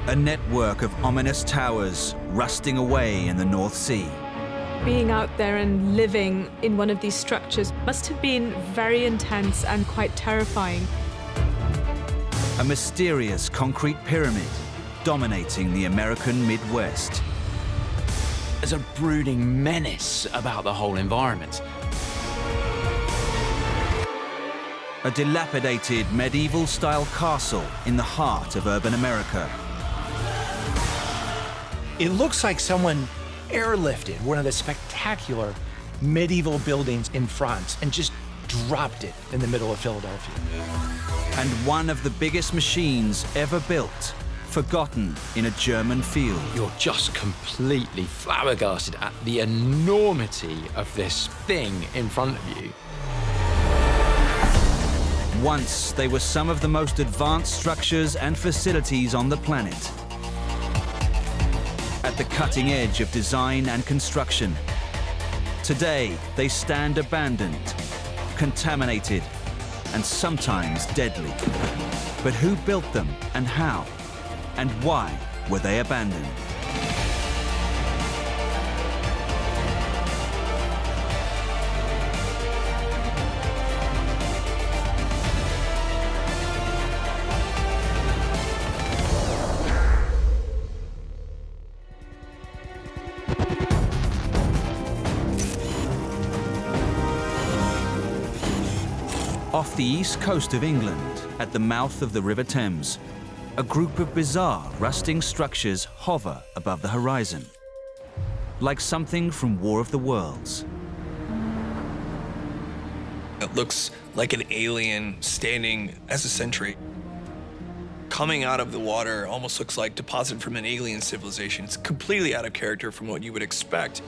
A network of ominous towers rusting away in the North Sea. Being out there and living in one of these structures must have been very intense and quite terrifying. A mysterious concrete pyramid dominating the American Midwest. There's a brooding menace about the whole environment. A dilapidated medieval-style castle in the heart of urban America. It looks like someone airlifted one of the spectacular medieval buildings in France and just dropped it in the middle of Philadelphia. And one of the biggest machines ever built, forgotten in a German field. You're just completely flabbergasted at the enormity of this thing in front of you. Once they were some of the most advanced structures and facilities on the planet. At the cutting edge of design and construction. Today, they stand abandoned, contaminated, and sometimes deadly. But who built them and how? And why were they abandoned? Off the east coast of England, at the mouth of the River Thames, a group of bizarre, rusting structures hover above the horizon, like something from War of the Worlds. It looks like an alien standing as a sentry. Coming out of the water almost looks like deposited from an alien civilization. It's completely out of character from what you would expect.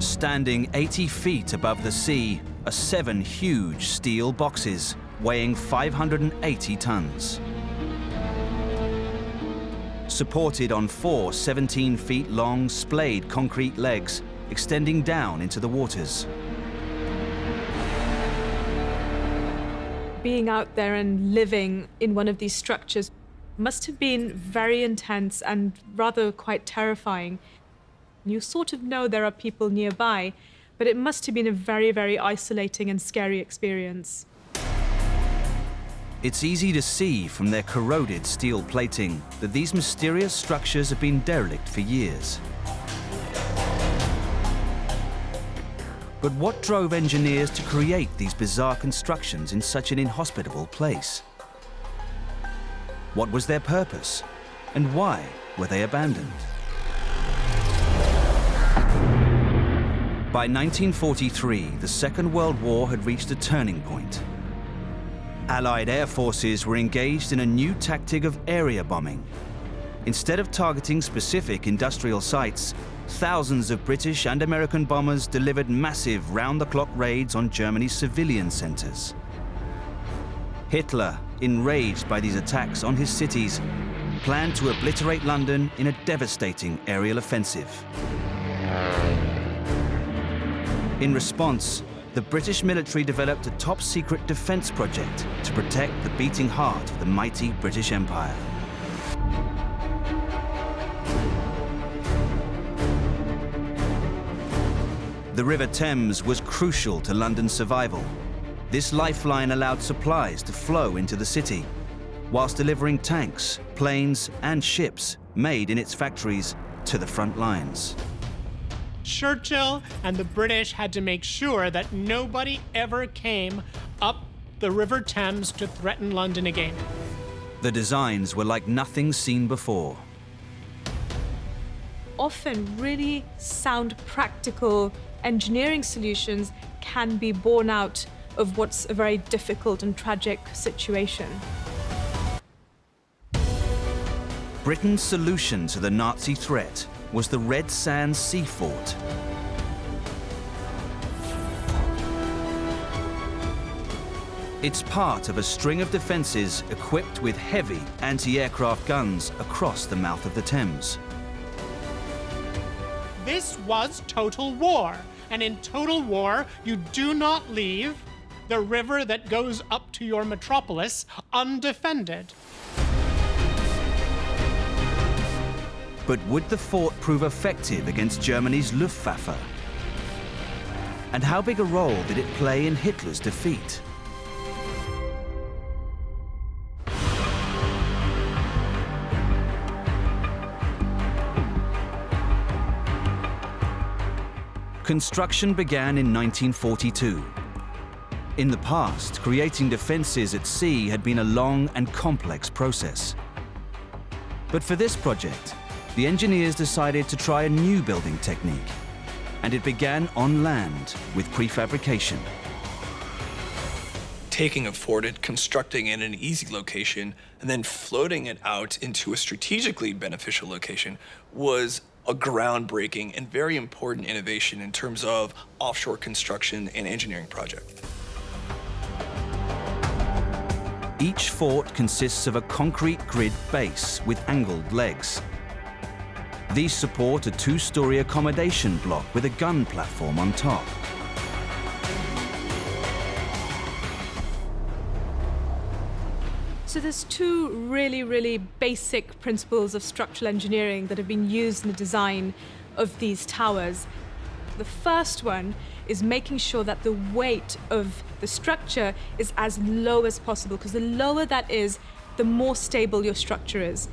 Standing 80 feet above the sea are 7 huge steel boxes weighing 580 tons. Supported on 4 17-feet-long splayed concrete legs extending down into the waters. Being out there and living in one of these structures must have been very intense and rather quite terrifying. You sort of know there are people nearby, but it must have been a very, very isolating and scary experience. It's easy to see from their corroded steel plating that these mysterious structures have been derelict for years. But what drove engineers to create these bizarre constructions in such an inhospitable place? What was their purpose? And why were they abandoned? By 1943, the Second World War had reached a turning point. Allied air forces were engaged in a new tactic of area bombing. Instead of targeting specific industrial sites, thousands of British and American bombers delivered massive round-the-clock raids on Germany's civilian centers. Hitler, enraged by these attacks on his cities, planned to obliterate London in a devastating aerial offensive. In response, the British military developed a top-secret defense project to protect the beating heart of the mighty British Empire. The River Thames was crucial to London's survival. This lifeline allowed supplies to flow into the city, whilst delivering tanks, planes, and ships made in its factories to the front lines. Churchill and the British had to make sure that nobody ever came up the River Thames to threaten London again. The designs were like nothing seen before. Often really sound, practical engineering solutions can be born out of what's a very difficult and tragic situation. Britain's solution to the Nazi threat was the Red Sands Sea Fort. It's part of a string of defenses equipped with heavy anti-aircraft guns across the mouth of the Thames. This was total war, and in total war, you do not leave the river that goes up to your metropolis undefended. But would the fort prove effective against Germany's Luftwaffe? And how big a role did it play in Hitler's defeat? Construction began in 1942. In the past, creating defenses at sea had been a long and complex process. But for this project, the engineers decided to try a new building technique, and it began on land with prefabrication. Taking a fort, constructing it in an easy location, and then floating it out into a strategically beneficial location was a groundbreaking and very important innovation in terms of offshore construction and engineering project. Each fort consists of a concrete grid base with angled legs. These support a two-story accommodation block with a gun platform on top. So there's two really basic principles of structural engineering that have been used in the design of these towers. The first one is making sure that the weight of the structure is as low as possible, because the lower that is, the more stable your structure is.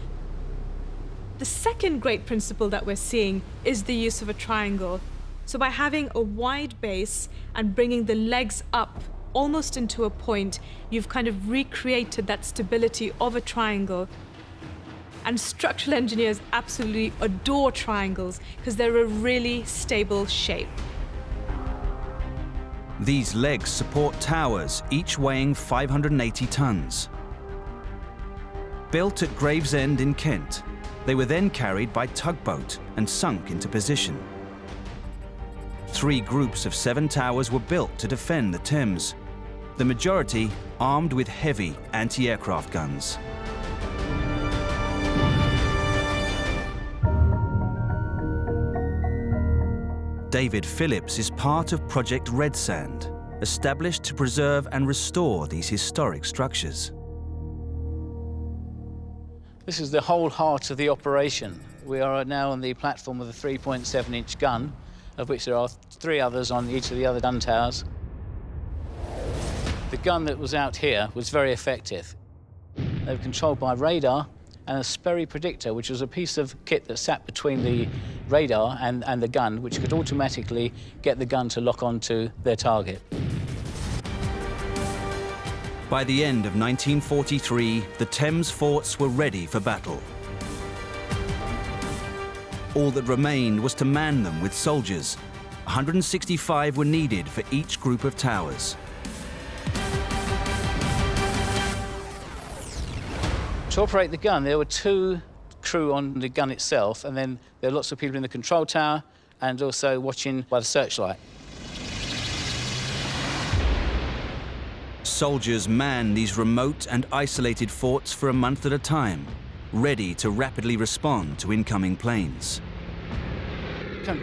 The second great principle that we're seeing is the use of a triangle. So by having a wide base and bringing the legs up almost into a point, you've kind of recreated that stability of a triangle. And structural engineers absolutely adore triangles because they're a really stable shape. These legs support towers, each weighing 580 tons. Built at Gravesend in Kent, they were then carried by tugboat and sunk into position. 3 groups of 7 towers were built to defend the Thames, the majority armed with heavy anti-aircraft guns. David Phillips is part of Project Red Sand, established to preserve and restore these historic structures. This is the whole heart of the operation. We are now on the platform with a 3.7-inch gun, of which there are 3 others on each of the other gun towers. The gun that was out here was very effective. They were controlled by radar and a Sperry predictor, which was a piece of kit that sat between the radar and the gun, which could automatically get the gun to lock onto their target. By the end of 1943, the Thames forts were ready for battle. All that remained was to man them with soldiers. 165 were needed for each group of towers. To operate the gun, there were 2 crew on the gun itself, and then there were lots of people in the control tower and also watching by the searchlight. Soldiers manned these remote and isolated forts for a month at a time, ready to rapidly respond to incoming planes.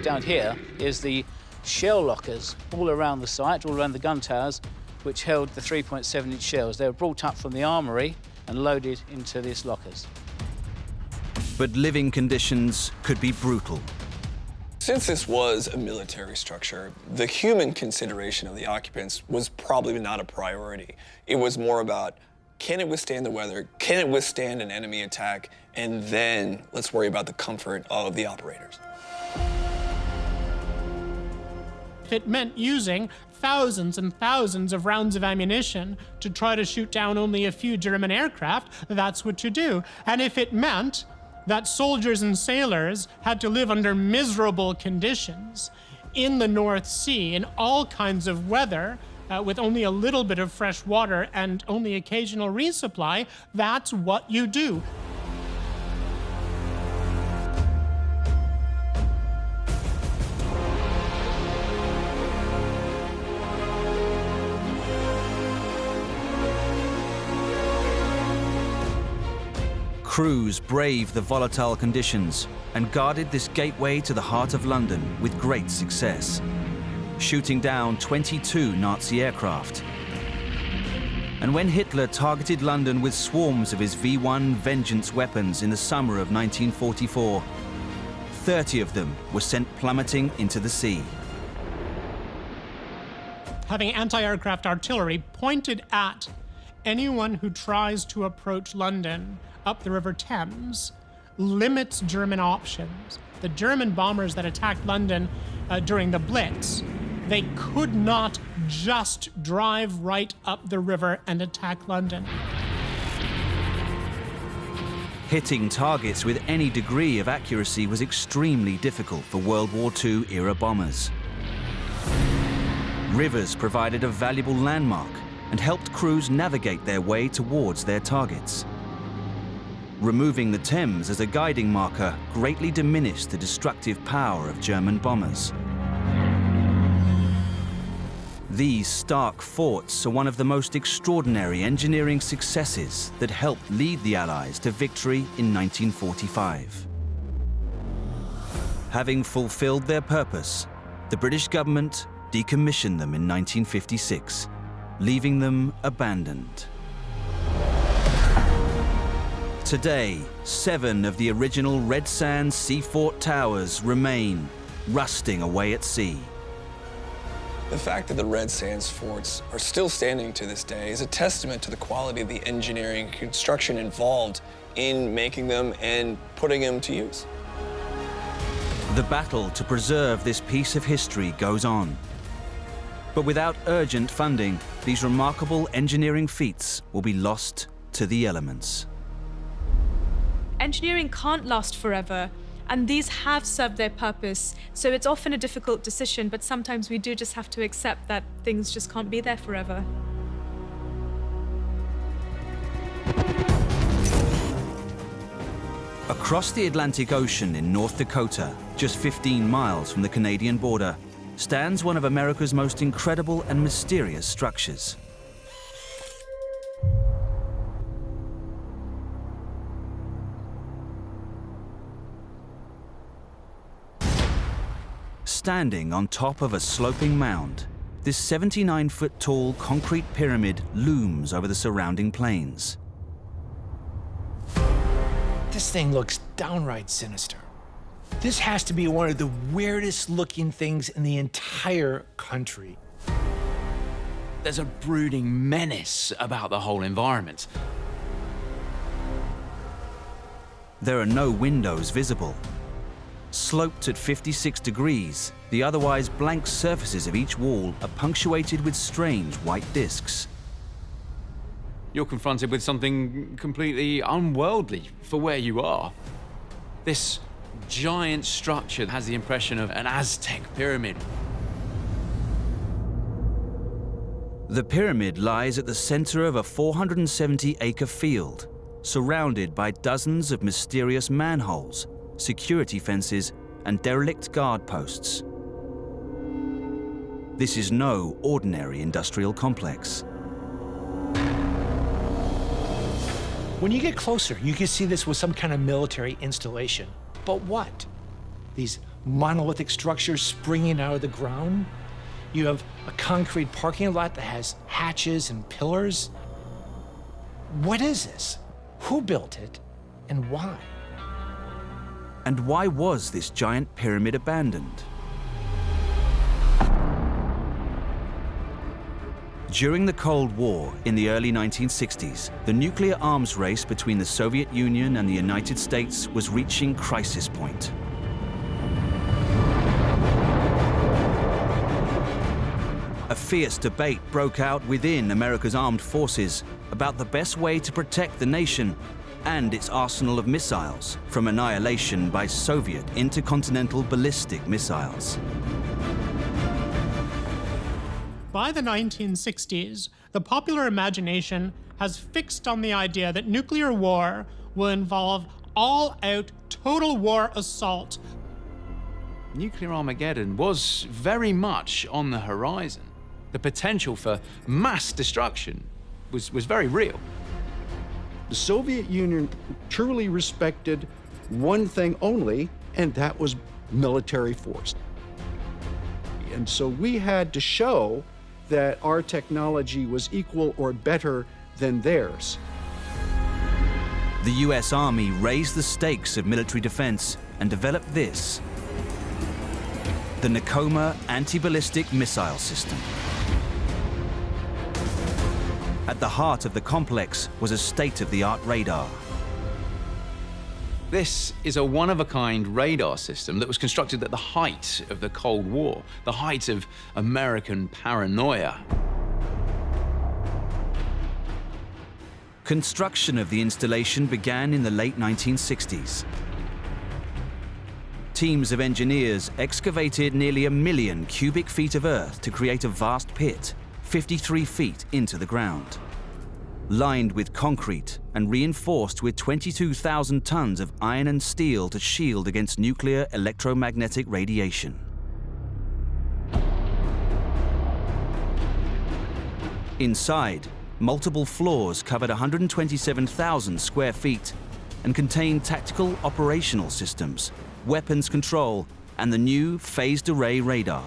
Down here is the shell lockers all around the site, all around the gun towers, which held the 3.7-inch shells. They were brought up from the armory and loaded into these lockers. But living conditions could be brutal. Since this was a military structure, the human consideration of the occupants was probably not a priority. It was more about, can it withstand the weather? Can it withstand an enemy attack? And then let's worry about the comfort of the operators. If it meant using thousands and thousands of rounds of ammunition to try to shoot down only a few German aircraft, that's what you do. And if it meant that soldiers and sailors had to live under miserable conditions in the North Sea in all kinds of weather, with only a little bit of fresh water and only occasional resupply, that's what you do. Crews braved the volatile conditions and guarded this gateway to the heart of London with great success, shooting down 22 Nazi aircraft. And when Hitler targeted London with swarms of his V1 Vengeance weapons in the summer of 1944, 30 of them were sent plummeting into the sea. Having anti-aircraft artillery pointed at anyone who tries to approach London up the River Thames limits German options. The German bombers that attacked London during the Blitz, they could not just drive right up the river and attack London. Hitting targets with any degree of accuracy was extremely difficult for World War II era bombers. Rivers provided a valuable landmark and helped crews navigate their way towards their targets. Removing the Thames as a guiding marker greatly diminished the destructive power of German bombers. These stark forts are one of the most extraordinary engineering successes that helped lead the Allies to victory in 1945. Having fulfilled their purpose, the British government decommissioned them in 1956, leaving them abandoned. Today, 7 of the original red sand sea fort towers remain, rusting away at sea. The fact that the red sands forts are still standing to this day is a testament to the quality of the engineering and construction involved in making them and putting them to use. The battle to preserve this piece of history goes on. But without urgent funding, these remarkable engineering feats will be lost to the elements. Engineering can't last forever, and these have served their purpose, so it's often a difficult decision, but sometimes we do just have to accept that things just can't be there forever. Across the Atlantic Ocean in North Dakota, just 15 miles from the Canadian border, stands one of America's most incredible and mysterious structures. Standing on top of a sloping mound, this 79-foot-tall concrete pyramid looms over the surrounding plains. This thing looks downright sinister. This has to be one of the weirdest looking things in the entire country. There's a brooding menace about the whole environment. There are no windows visible. Sloped at 56 degrees, the otherwise blank surfaces of each wall are punctuated with strange white discs. You're confronted with something completely unworldly for where you are. This giant structure has the impression of an Aztec pyramid. The pyramid lies at the center of a 470-acre field, surrounded by dozens of mysterious manholes, security fences, and derelict guard posts. This is no ordinary industrial complex. When you get closer, you can see this was some kind of military installation. But what? These monolithic structures springing out of the ground? You have a concrete parking lot that has hatches and pillars. What is this? Who built it, and why? And why was this giant pyramid abandoned? During the Cold War in the early 1960s, the nuclear arms race between the Soviet Union and the United States was reaching crisis point. A fierce debate broke out within America's armed forces about the best way to protect the nation and its arsenal of missiles from annihilation by Soviet intercontinental ballistic missiles. By the 1960s, the popular imagination has fixed on the idea that nuclear war will involve all-out total war assault. Nuclear Armageddon was very much on the horizon. The potential for mass destruction was very real. The Soviet Union truly respected one thing only, and that was military force. And so we had to show that our technology was equal or better than theirs. The US Army raised the stakes of military defense and developed this: the Nakoma anti-ballistic missile system. At the heart of the complex was a state-of-the-art radar. This is a one-of-a-kind radar system that was constructed at the height of the Cold War, the height of American paranoia. Construction of the installation began in the late 1960s. Teams of engineers excavated nearly 1 million cubic feet of earth to create a vast pit, 53 feet into the ground. Lined with concrete and reinforced with 22,000 tons of iron and steel to shield against nuclear electromagnetic radiation. Inside, multiple floors covered 127,000 square feet and contained tactical operational systems, weapons control, and the new phased array radar.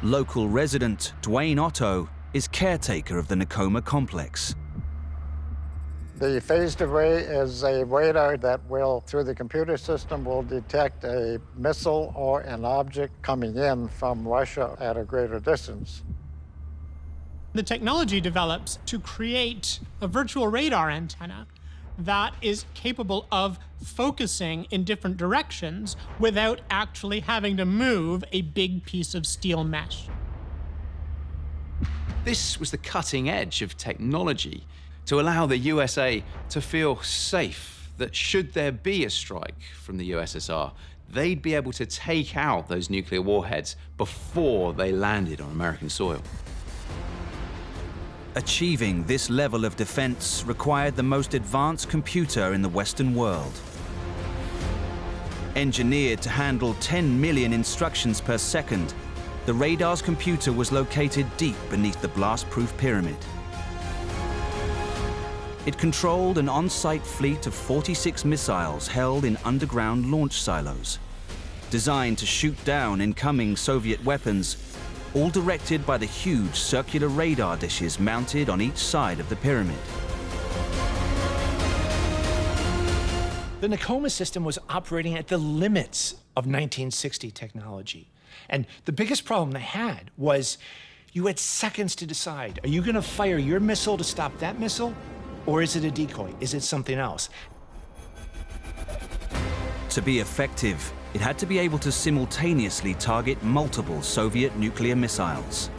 Local resident Dwayne Otto is caretaker of the Nakoma complex. The phased array is a radar that will, through the computer system, will detect a missile or an object coming in from Russia at a greater distance. The technology develops to create a virtual radar antenna that is capable of focusing in different directions without actually having to move a big piece of steel mesh. This was the cutting edge of technology to allow the USA to feel safe that should there be a strike from the USSR, they'd be able to take out those nuclear warheads before they landed on American soil. Achieving this level of defense required the most advanced computer in the Western world. Engineered to handle 10 million instructions per second, the radar's computer was located deep beneath the blast-proof pyramid. It controlled an on-site fleet of 46 missiles held in underground launch silos, designed to shoot down incoming Soviet weapons, all directed by the huge circular radar dishes mounted on each side of the pyramid. The Nakoma system was operating at the limits of 1960 technology. And the biggest problem they had was you had seconds to decide. Are you going to fire your missile to stop that missile? Or is it a decoy? Is it something else? To be effective, it had to be able to simultaneously target multiple Soviet nuclear missiles.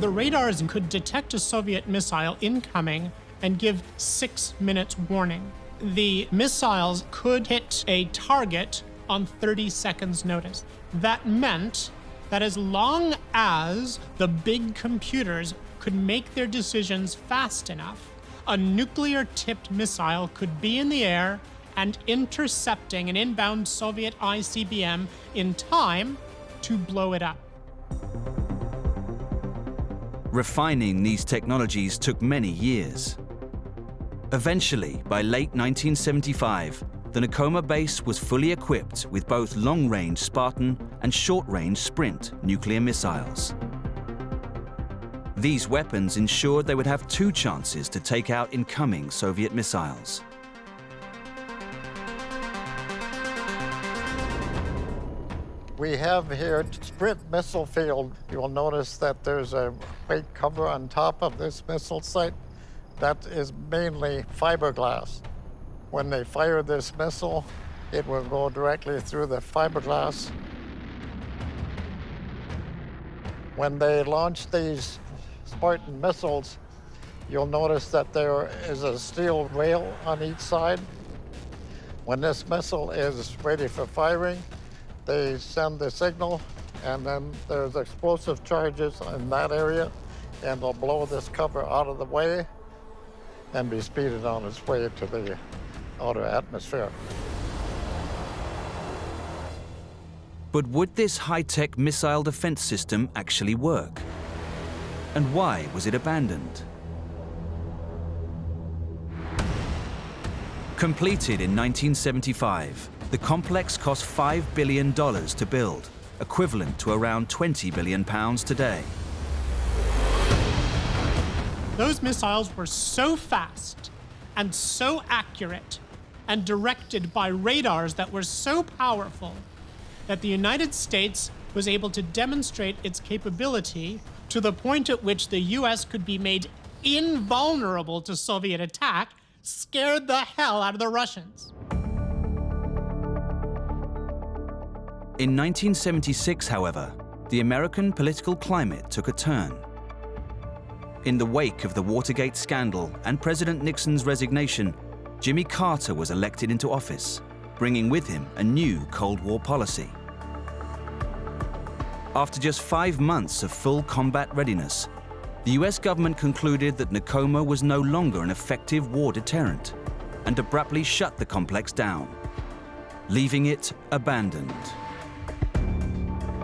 The radars could detect a Soviet missile incoming and give 6 minutes warning. The missiles could hit a target on 30 seconds notice. That meant that as long as the big computers could make their decisions fast enough, a nuclear-tipped missile could be in the air and intercepting an inbound Soviet ICBM in time to blow it up. Refining these technologies took many years. Eventually, by late 1975, the Nakoma base was fully equipped with both long-range Spartan and short-range Sprint nuclear missiles. These weapons ensured they would have 2 chances to take out incoming Soviet missiles. We have here Sprint missile field. You'll notice that there's a white cover on top of this missile site. That is mainly fiberglass. When they fire this missile, it will go directly through the fiberglass. When they launch these Spartan missiles, you'll notice that there is a steel rail on each side. When this missile is ready for firing, they send the signal, and then there's explosive charges in that area, and they'll blow this cover out of the way and be speeded on its way to the outer atmosphere. But would this high-tech missile defense system actually work? And why was it abandoned? Completed in 1975, the complex cost $5 billion to build, equivalent to around £20 billion today. Those missiles were so fast and so accurate and directed by radars that were so powerful that the United States was able to demonstrate its capability to the point at which the US could be made invulnerable to Soviet attack, scared the hell out of the Russians. In 1976, however, the American political climate took a turn. In the wake of the Watergate scandal and President Nixon's resignation, Jimmy Carter was elected into office, bringing with him a new Cold War policy. After just 5 months of full combat readiness, the US government concluded that Nakoma was no longer an effective war deterrent and abruptly shut the complex down, leaving it abandoned.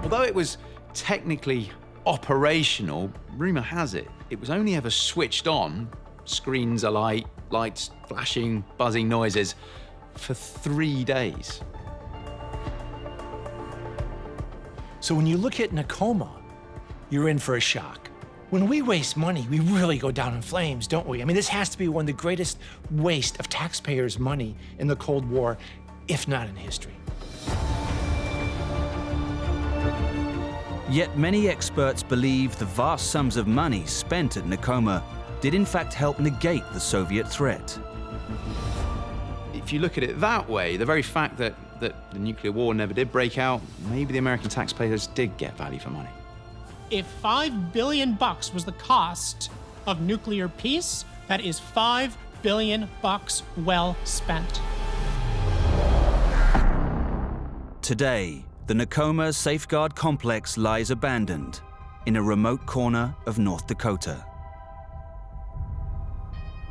Although it was technically operational, rumor has it, it was only ever switched on, screens alight, lights flashing, buzzing noises, for 3 days. So when you look at Nakoma, you're in for a shock. When we waste money, we really go down in flames, don't we? I mean, this has to be one of the greatest waste of taxpayers' money in the Cold War, if not in history. Yet many experts believe the vast sums of money spent at Nakoma did in fact help negate the Soviet threat. If you look at it that way, the very fact that the nuclear war never did break out, maybe the American taxpayers did get value for money. If $5 billion was the cost of nuclear peace, that is $5 billion well spent. Today, the Nakoma Safeguard Complex lies abandoned in a remote corner of North Dakota.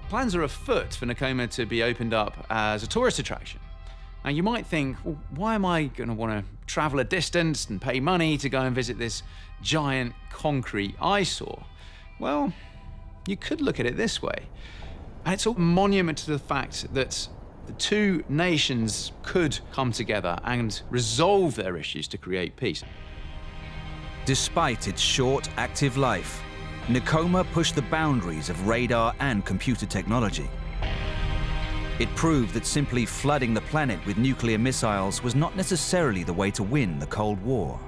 Plans are afoot for Nakoma to be opened up as a tourist attraction. Now you might think, well, why am I going to want to travel a distance and pay money to go and visit this giant concrete eyesore? Well, you could look at it this way. And it's a monument to the fact that the two nations could come together and resolve their issues to create peace. Despite its short, active life, Nakoma pushed the boundaries of radar and computer technology. It proved that simply flooding the planet with nuclear missiles was not necessarily the way to win the Cold War.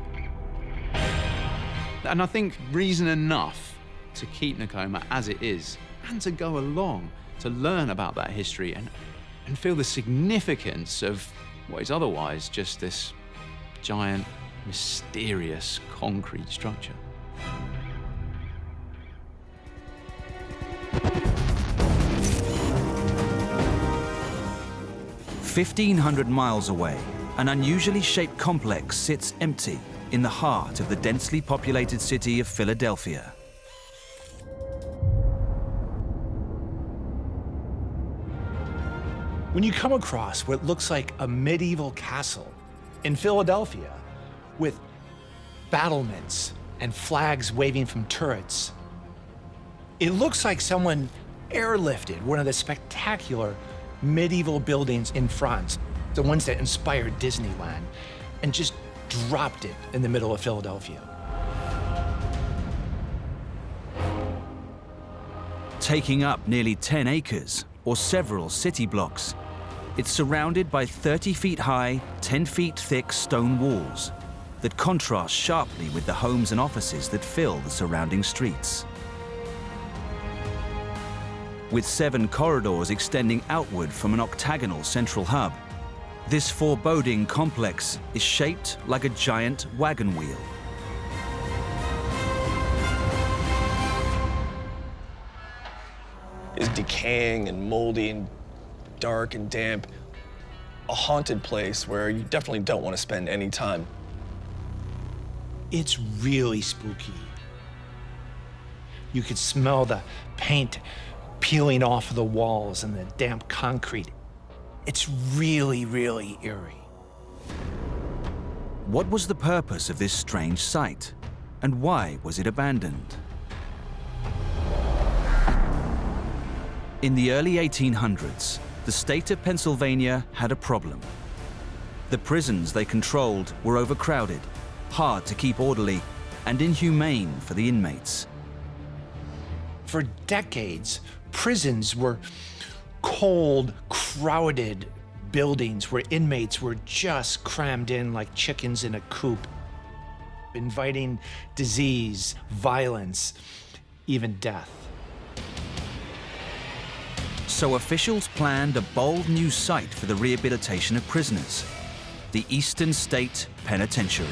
And I think reason enough to keep Nakoma as it is, and to go along to learn about that history and feel the significance of what is otherwise just this giant, mysterious concrete structure. "1,500 miles away, an unusually shaped complex sits empty in the heart of the densely populated city of Philadelphia. When you come across what looks like a medieval castle in Philadelphia with battlements and flags waving from turrets, it looks like someone airlifted one of the spectacular medieval buildings in France, the ones that inspired Disneyland, and just dropped it in the middle of Philadelphia. Taking up nearly 10 acres, or several city blocks, it's surrounded by 30 feet high, 10 feet thick stone walls that contrast sharply with the homes and offices that fill the surrounding streets. With 7 corridors extending outward from an octagonal central hub, this foreboding complex is shaped like a giant wagon wheel. Is decaying and moldy and dark and damp, a haunted place where you definitely don't want to spend any time. It's really spooky. You could smell the paint peeling off of the walls and the damp concrete. It's really, really eerie. What was the purpose of this strange site, and why was it abandoned? In the early 1800s, the state of Pennsylvania had a problem. The prisons they controlled were overcrowded, hard to keep orderly, and inhumane for the inmates. For decades, prisons were cold, crowded buildings where inmates were just crammed in like chickens in a coop, inviting disease, violence, even death. So officials planned a bold new site for the rehabilitation of prisoners, the Eastern State Penitentiary.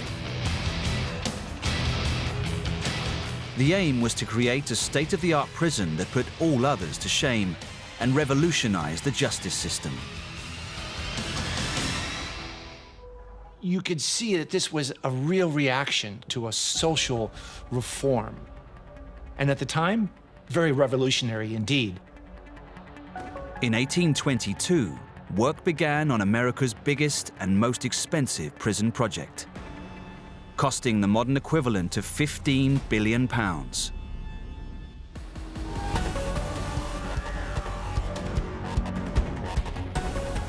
The aim was to create a state-of-the-art prison that put all others to shame and revolutionize the justice system. You could see that this was a real reaction to a social reform. And at the time, very revolutionary indeed. In 1822, work began on America's biggest and most expensive prison project, costing the modern equivalent of £15 billion.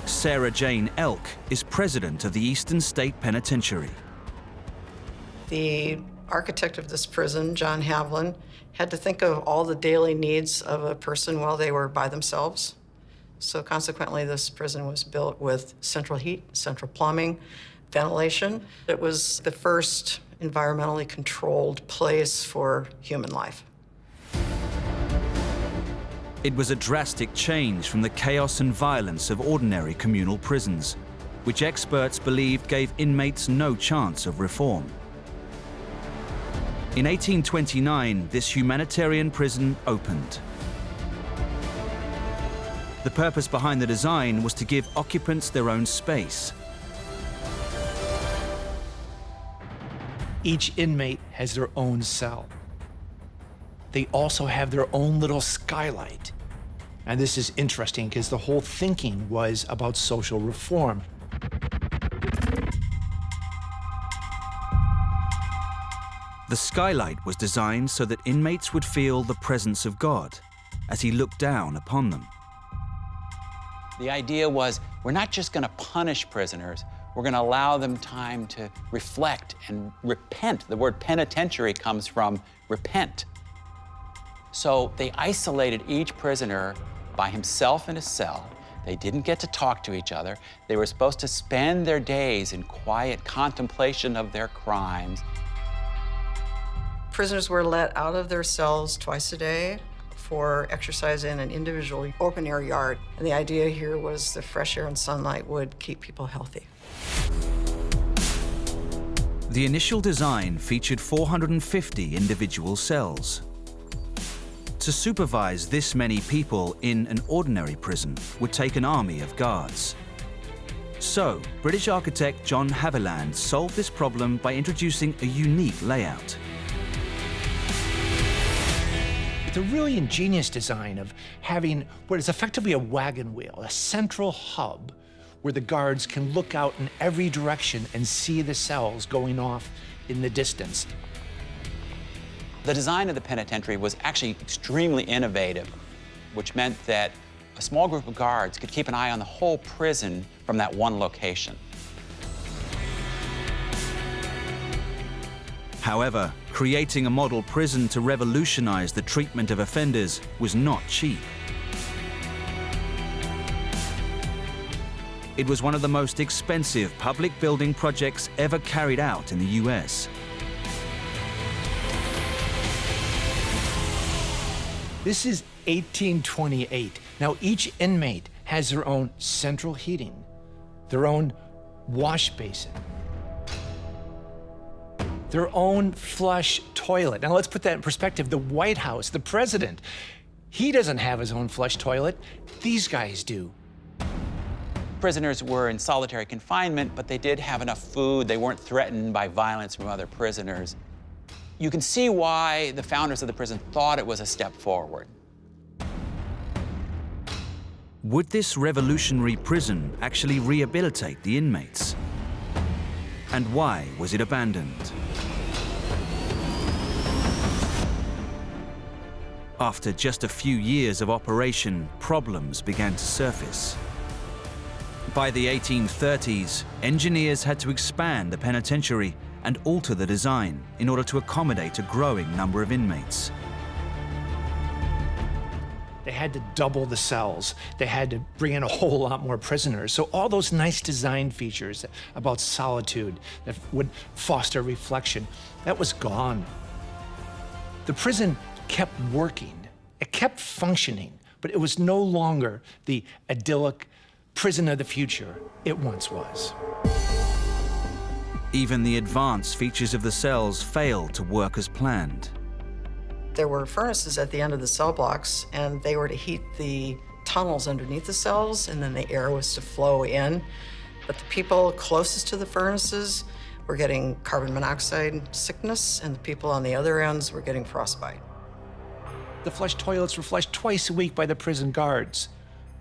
Sarah Jane Elk is president of the Eastern State Penitentiary. The architect of this prison, John Havlin, had to think of all the daily needs of a person while they were by themselves. So consequently, this prison was built with central heat, central plumbing, ventilation. It was the first environmentally controlled place for human life. It was a drastic change from the chaos and violence of ordinary communal prisons, which experts believed gave inmates no chance of reform. In 1829, this humanitarian prison opened. The purpose behind the design was to give occupants their own space. Each inmate has their own cell. They also have their own little skylight. And this is interesting because the whole thinking was about social reform. The skylight was designed so that inmates would feel the presence of God as he looked down upon them. The idea was, we're not just going to punish prisoners, we're going to allow them time to reflect and repent. The word penitentiary comes from repent. So they isolated each prisoner by himself in a cell. They didn't get to talk to each other. They were supposed to spend their days in quiet contemplation of their crimes. Prisoners were let out of their cells twice a day for exercise in an individual open-air yard. And the idea here was the fresh air and sunlight would keep people healthy. The initial design featured 450 individual cells. To supervise this many people in an ordinary prison would take an army of guards. So, British architect John Haviland solved this problem by introducing a unique layout. The really ingenious design of having what is effectively a wagon wheel, a central hub where the guards can look out in every direction and see the cells going off in the distance. The design of the penitentiary was actually extremely innovative, which meant that a small group of guards could keep an eye on the whole prison from that one location. However, creating a model prison to revolutionize the treatment of offenders was not cheap. It was one of the most expensive public building projects ever carried out in the US. This is 1828. Now, each inmate has their own central heating, their own wash basin, their own flush toilet. Now, let's put that in perspective. The White House, the president, he doesn't have his own flush toilet. These guys do. Prisoners were in solitary confinement, but they did have enough food. They weren't threatened by violence from other prisoners. You can see why the founders of the prison thought it was a step forward. Would this revolutionary prison actually rehabilitate the inmates? And why was it abandoned? After just a few years of operation, problems began to surface. By the 1830s, engineers had to expand the penitentiary and alter the design in order to accommodate a growing number of inmates. They had to double the cells. They had to bring in a whole lot more prisoners. So all those nice design features about solitude that would foster reflection, that was gone. The prison kept working. It kept functioning, but it was no longer the idyllic prison of the future it once was. Even the advanced features of the cells failed to work as planned. There were furnaces at the end of the cell blocks, and they were to heat the tunnels underneath the cells, and then the air was to flow in. But the people closest to the furnaces were getting carbon monoxide sickness, and the people on the other ends were getting frostbite. The flush toilets were flushed twice a week by the prison guards.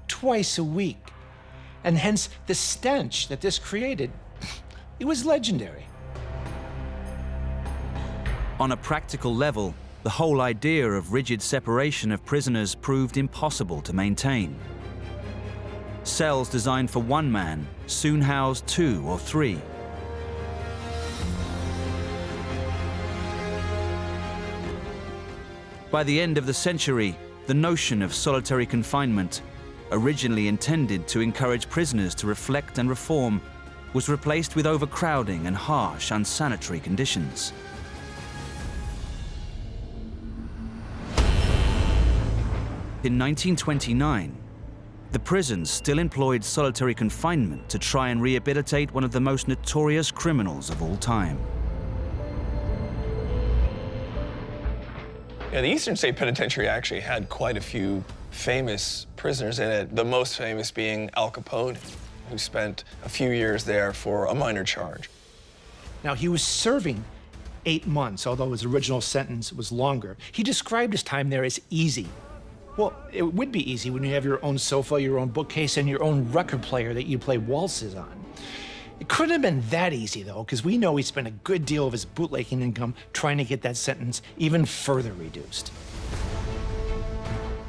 Twice a week. And hence the stench that this created, it was legendary. On a practical level, the whole idea of rigid separation of prisoners proved impossible to maintain. Cells designed for one man soon housed 2 or 3. By the end of the century, the notion of solitary confinement, originally intended to encourage prisoners to reflect and reform, was replaced with overcrowding and harsh, unsanitary conditions. In 1929, the prisons still employed solitary confinement to try and rehabilitate one of the most notorious criminals of all time. Yeah, the Eastern State Penitentiary actually had quite a few famous prisoners in it, the most famous being Al Capone, who spent a few years there for a minor charge. Now, he was serving 8 months, although his original sentence was longer. He described his time there as easy. Well, it would be easy when you have your own sofa, your own bookcase, and your own record player that you play waltzes on. It couldn't have been that easy, though, because we know he spent a good deal of his bootlegging income trying to get that sentence even further reduced.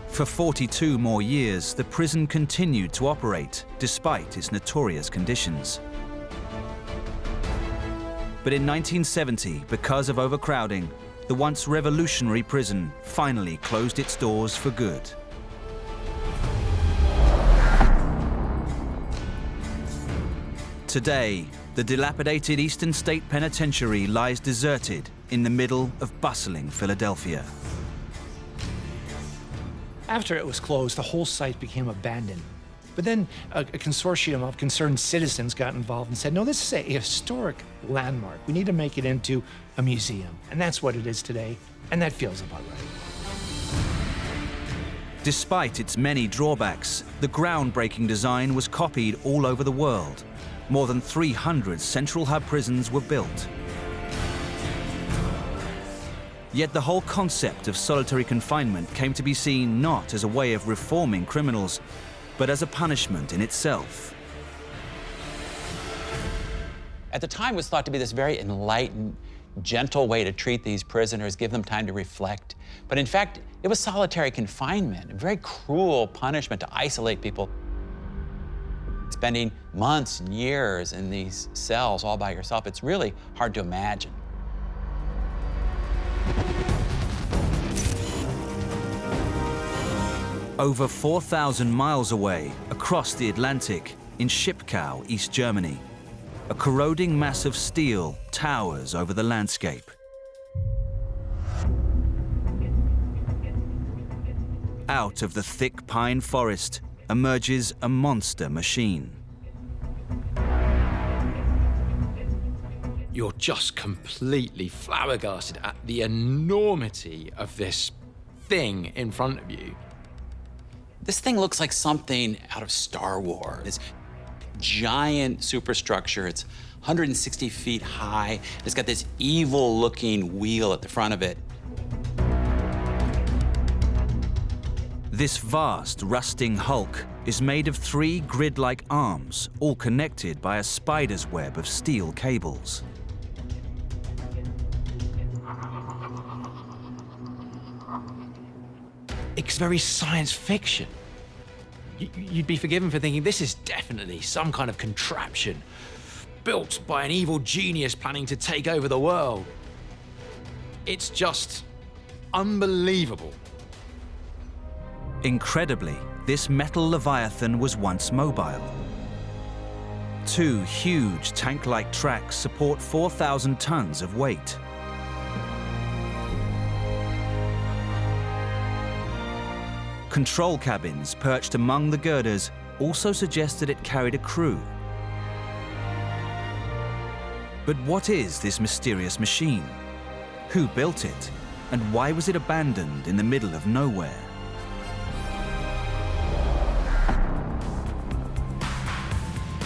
For 42 more years, the prison continued to operate despite its notorious conditions. But in 1970, because of overcrowding, the once revolutionary prison finally closed its doors for good. Today, the dilapidated Eastern State Penitentiary lies deserted in the middle of bustling Philadelphia. After it was closed, the whole site became abandoned. But then a consortium of concerned citizens got involved and said, no, this is a historic landmark. We need to make it into a museum. And that's what it is today, and that feels about right. Despite its many drawbacks, the groundbreaking design was copied all over the world. More than 300 central hub prisons were built. Yet the whole concept of solitary confinement came to be seen not as a way of reforming criminals, but as a punishment in itself. At the time, it was thought to be this very enlightened, gentle way to treat these prisoners, give them time to reflect. But in fact, it was solitary confinement, a very cruel punishment to isolate people. Spending months and years in these cells all by yourself, it's really hard to imagine. Over 4,000 miles away, across the Atlantic, in Schipkau, East Germany, a corroding mass of steel towers over the landscape. Out of the thick pine forest emerges a monster machine. You're just completely flabbergasted at the enormity of this thing in front of you. This thing looks like something out of Star Wars. This giant superstructure, it's 160 feet high. It's got this evil-looking wheel at the front of it. This vast, rusting hulk is made of 3 grid-like arms, all connected by a spider's web of steel cables. It's very science fiction. You'd be forgiven for thinking this is definitely some kind of contraption built by an evil genius planning to take over the world. It's just unbelievable. Incredibly, this metal leviathan was once mobile. 2 huge tank-like tracks support 4,000 tons of weight. Control cabins perched among the girders also suggested it carried a crew. But what is this mysterious machine? Who built it? And why was it abandoned in the middle of nowhere?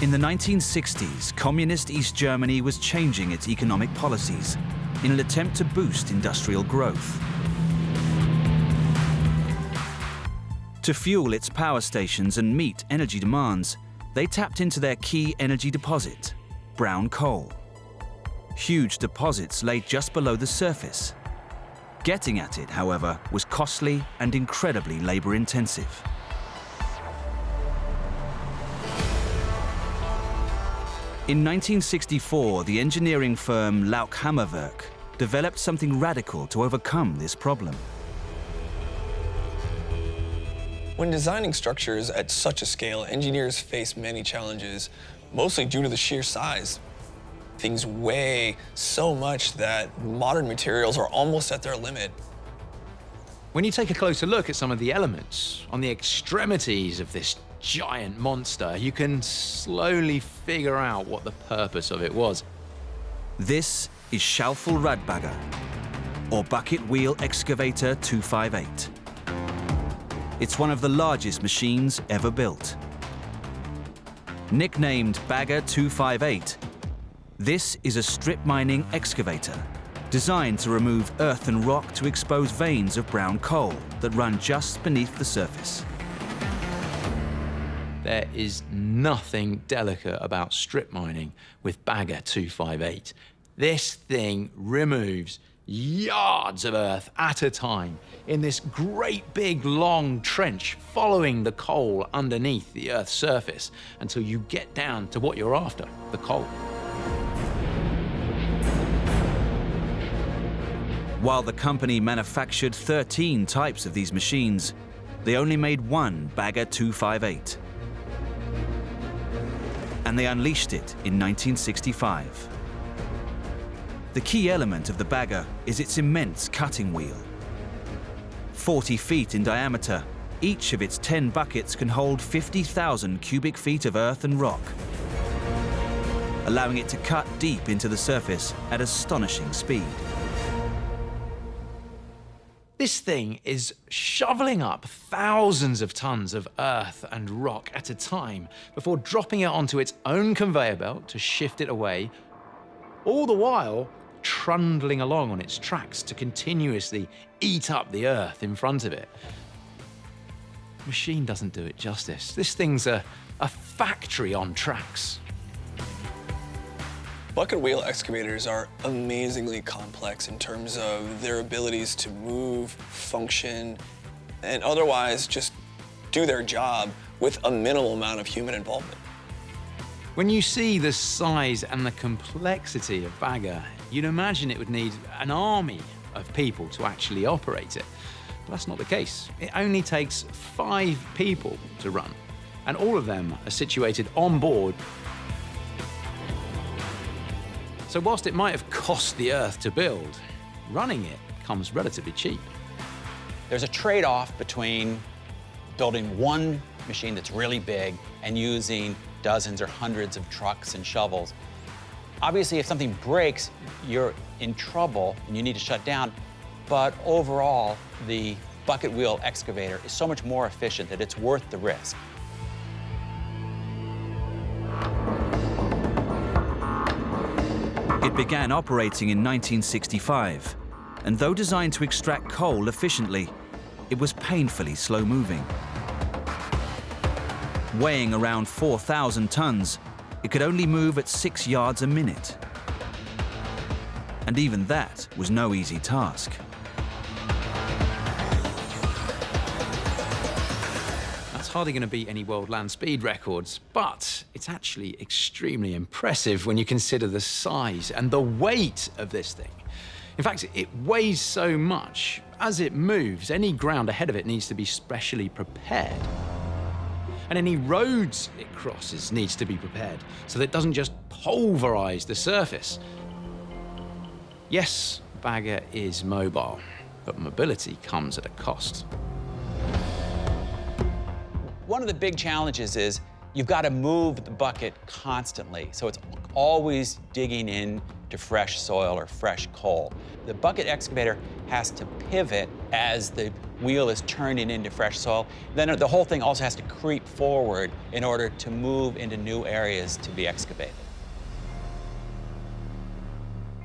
In the 1960s, communist East Germany was changing its economic policies in an attempt to boost industrial growth. To fuel its power stations and meet energy demands, they tapped into their key energy deposit, brown coal. Huge deposits lay just below the surface. Getting at it, however, was costly and incredibly labor-intensive. In 1964, the engineering firm Lauchhammerwerk developed something radical to overcome this problem. When designing structures at such a scale, engineers face many challenges, mostly due to the sheer size. Things weigh so much that modern materials are almost at their limit. When you take a closer look at some of the elements on the extremities of this giant monster, you can slowly figure out what the purpose of it was. This is Schaufelradbagger, or Bucket Wheel Excavator 258. It's one of the largest machines ever built. Nicknamed Bagger 258, this is a strip mining excavator designed to remove earth and rock to expose veins of brown coal that run just beneath the surface. There is nothing delicate about strip mining with Bagger 258. This thing removes yards of earth at a time in this great big long trench, following the coal underneath the Earth's surface until you get down to what you're after, the coal. While the company manufactured 13 types of these machines, they only made one Bagger 258. And they unleashed it in 1965. The key element of the bagger is its immense cutting wheel. 40 feet in diameter, each of its 10 buckets can hold 50,000 cubic feet of earth and rock, allowing it to cut deep into the surface at astonishing speed. This thing is shoveling up thousands of tons of earth and rock at a time before dropping it onto its own conveyor belt to shift it away, all the while trundling along on its tracks to continuously eat up the earth in front of it. The machine doesn't do it justice. This thing's a factory on tracks. Bucket wheel excavators are amazingly complex in terms of their abilities to move, function, and otherwise just do their job with a minimal amount of human involvement. When you see the size and the complexity of Bagger, you'd imagine it would need an army of people to actually operate it. But that's not the case. It only takes 5 people to run, and all of them are situated on board. So whilst it might have cost the Earth to build, running it comes relatively cheap. There's a trade-off between building one machine that's really big and using dozens or hundreds of trucks and shovels. Obviously, if something breaks, you're in trouble and you need to shut down. But overall, the bucket wheel excavator is so much more efficient that it's worth the risk. It began operating in 1965, and though designed to extract coal efficiently, it was painfully slow-moving. Weighing around 4,000 tons, it could only move at 6 yards a minute. And even that was no easy task. That's hardly going to beat any world land speed records, but it's actually extremely impressive when you consider the size and the weight of this thing. In fact, it weighs so much, as it moves, any ground ahead of it needs to be specially prepared. And any roads it crosses needs to be prepared so that it doesn't just pulverize the surface. Yes, Bagger is mobile, but mobility comes at a cost. One of the big challenges is you've got to move the bucket constantly, so it's always digging in to fresh soil or fresh coal. The bucket excavator has to pivot as the wheel is turning into fresh soil. Then the whole thing also has to creep forward in order to move into new areas to be excavated.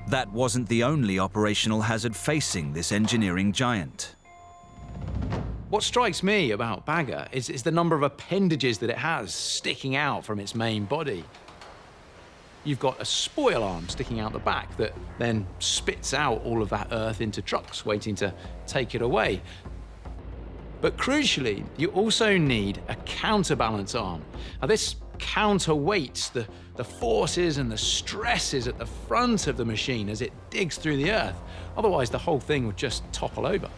That wasn't the only operational hazard facing this engineering giant. What strikes me about Bagger is the number of appendages that it has sticking out from its main body. You've got a spoil arm sticking out the back that then spits out all of that earth into trucks waiting to take it away. But crucially, you also need a counterbalance arm. Now this counterweights the forces and the stresses at the front of the machine as it digs through the earth. Otherwise, the whole thing would just topple over.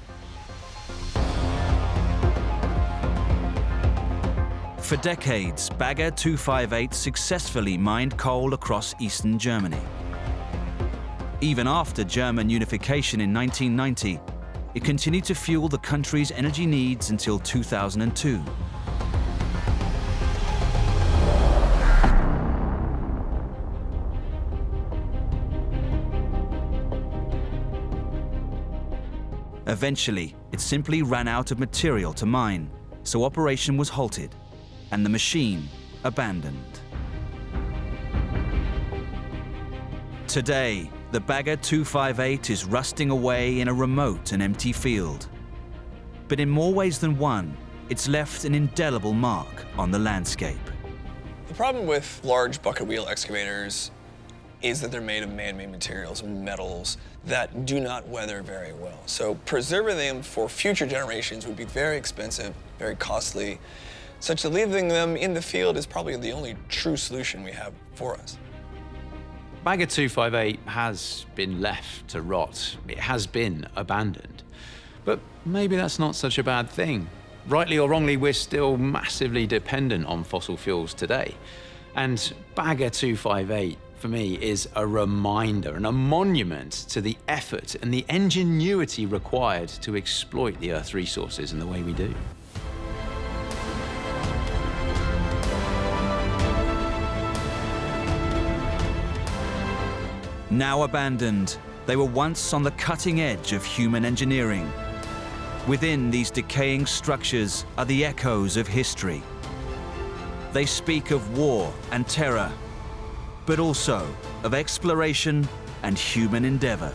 For decades, Bagger 258 successfully mined coal across eastern Germany. Even after German unification in 1990, it continued to fuel the country's energy needs until 2002. Eventually, it simply ran out of material to mine, so operation was halted and the machine abandoned. Today, the Bagger 258 is rusting away in a remote and empty field. But in more ways than one, it's left an indelible mark on the landscape. The problem with large bucket wheel excavators is that they're made of man-made materials and metals that do not weather very well. So preserving them for future generations would be very expensive, very costly, such that leaving them in the field is probably the only true solution we have for us. Bagger 258 has been left to rot. It has been abandoned. But maybe that's not such a bad thing. Rightly or wrongly, we're still massively dependent on fossil fuels today. And Bagger 258, for me, is a reminder and a monument to the effort and the ingenuity required to exploit the Earth's resources in the way we do. Now abandoned, they were once on the cutting edge of human engineering. Within these decaying structures are the echoes of history. They speak of war and terror, but also of exploration and human endeavor.